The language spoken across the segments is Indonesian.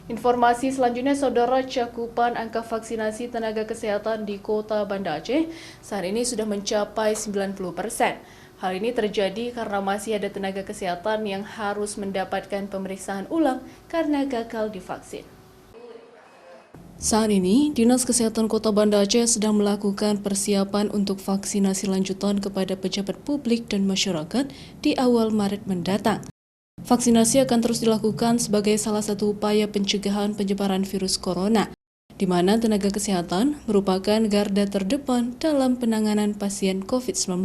Informasi selanjutnya, Saudara, cakupan angka vaksinasi tenaga kesehatan di Kota Banda Aceh saat ini sudah mencapai 90%. Hal ini terjadi karena masih ada tenaga kesehatan yang harus mendapatkan pemeriksaan ulang karena gagal divaksin. Saat ini, Dinas Kesehatan Kota Banda Aceh sedang melakukan persiapan untuk vaksinasi lanjutan kepada pejabat publik dan masyarakat di awal Maret mendatang. Vaksinasi akan terus dilakukan sebagai salah satu upaya pencegahan penyebaran virus corona, di mana tenaga kesehatan merupakan garda terdepan dalam penanganan pasien COVID-19.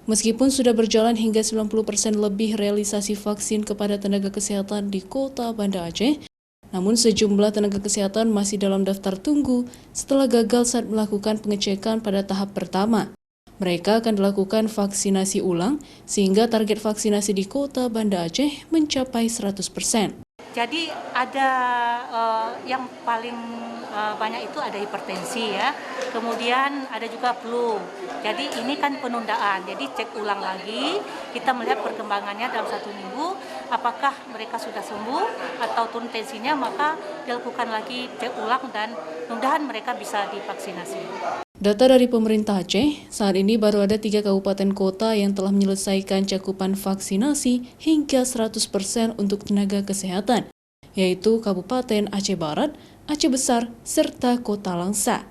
Meskipun sudah berjalan hingga 90% lebih realisasi vaksin kepada tenaga kesehatan di Kota Banda Aceh, namun sejumlah tenaga kesehatan masih dalam daftar tunggu setelah gagal saat melakukan pengecekan pada tahap pertama. Mereka akan dilakukan vaksinasi ulang sehingga target vaksinasi di Kota Banda Aceh mencapai 100%. Jadi ada yang paling banyak itu ada hipertensi ya, kemudian ada juga flu. Jadi ini kan penundaan, jadi cek ulang lagi, kita melihat perkembangannya dalam 1 minggu, apakah mereka sudah sembuh atau turun tensinya, maka dilakukan lagi cek ulang dan mudah-mudahan mereka bisa divaksinasi. Data dari pemerintah Aceh, saat ini baru ada 3 kabupaten kota yang telah menyelesaikan cakupan vaksinasi hingga 100% untuk tenaga kesehatan, yaitu Kabupaten Aceh Barat, Aceh Besar, serta Kota Langsa.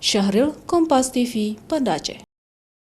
Syahril, Kompas TV, Banda Aceh.